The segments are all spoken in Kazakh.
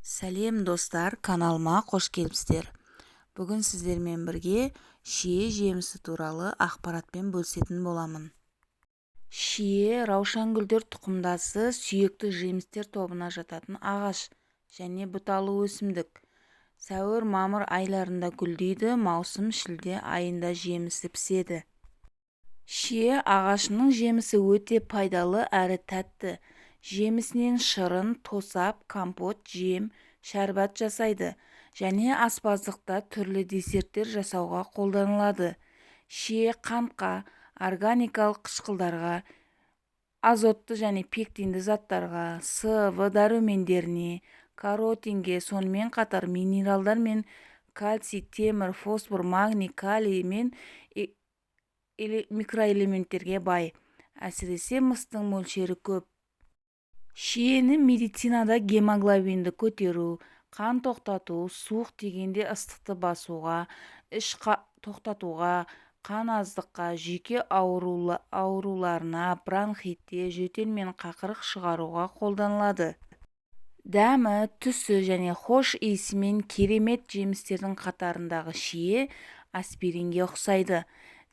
Сәлем достар, каналыма қош келіпсіздер. Бүгін сіздермен бірге шие жемісі туралы ақпаратпен бөлісетін боламын. Шие раушангүлдер тұқымдасы сүйекті жемістер тобына жататын ағаш және бұталы өсімдік. Сәуір-мамыр айларында гүлдейді, маусым-шілде айында жемісі піседі. Шие ағашының жемісі өте пайдалы әрі тәтті. Жемісінен шырын, тосап, компот, жем, шәрбат жасайды және аспаздықта түрлі десерттер жасауға қолданылады. Шие қантқа, органикалық қышқылдарға, азотты және пектинді заттарға, С, В дәрумендеріне, каротинге, сонымен қатар минералдар мен кальций, темір, фосфор, магний, калий мен микроэлементтерге бай. Әсіресе мыстың мөлшері көп. Шиені медицинада гемоглобинді көтеру, қан тоқтату, суық тигенде ыстықты басуға, іш тоқтатуға, қан аздыққа, жүйке ауруларына, бронхитте, жөтел мен қақырық шығаруға қолданылады. Дәмі, түсі және хош иісімен керемет жемістердің қатарындағы шие аспиринге ұқсайды.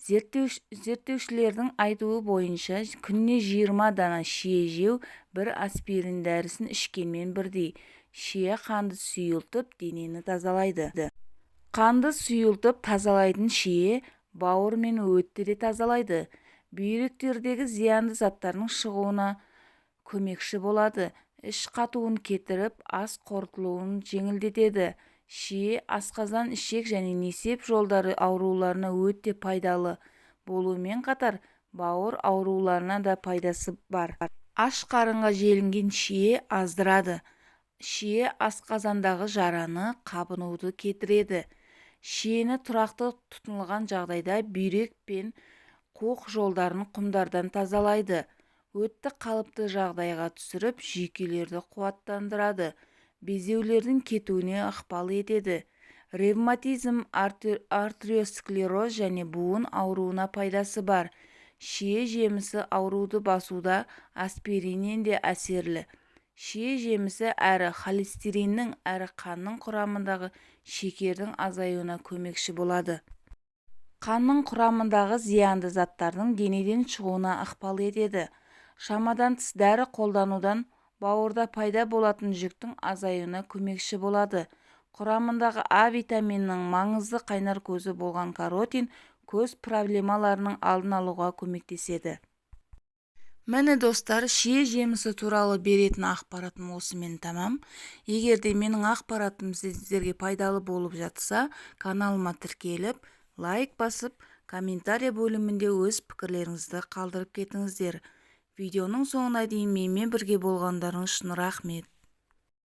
Зерттеушілердің айтуы бойынша күніне 20 дана шие жеу бір аспирин дәрісін ішкенмен бірдей. Шие қанды сұйылтып, денені тазалайды. Қанды сұйылтып тазалайтын шие бауыр мен өтті де тазалайды. Бүйректердегі зиянды заттардың шығуына көмекші болады. Іш қатуын кетіріп, ас қорытылуын жеңілдетеді. Шие асқазан, ішек және несеп жолдары ауруларына өте пайдалы болуымен қатар бауыр ауруларына да пайдасы бар. Аш қарынға желінген шие аздырады. Шие асқазандағы жараны, қабынуды кетіреді. Шиені тұрақты тұтынылған жағдайда бүйрек пен қуық жолдарын құмдардан тазалайды. Өтті қалыпты жағдайға түсіріп, жүйкелерді қуаттандырады. Безеулердің кетуіне ықпал етеді. Ревматизм, артериосклероз және буын ауруына пайдасы бар. Шие жемісі ауруды басуда аспириннен де әсерлі. Шие жемісі әрі холестериннің әрі қанның құрамындағы шекердің азаюына көмекші болады. Қанның құрамындағы зиянды заттардың денеден шығуына ықпал етеді. Шамадан тыс дәрі қолданудан бауырда пайда болатын жүктің азаюына көмекші болады. Құрамындағы А витаминінің маңызды қайнар көзі болған каротин көз проблемаларының алдын алуға көмектеседі. Міне достар, шие жемісі туралы беретін ақпаратым осымен тамам. Егер де менің ақпаратым сіздерге пайдалы болып жатса, каналыма тіркеліп, лайк басып, комментарий бөлімінде өз пікірлеріңізді қалдырып кетіңіздер. Видеоның соңына дейін менімен бірге болғандарыңыз үшін рахмет.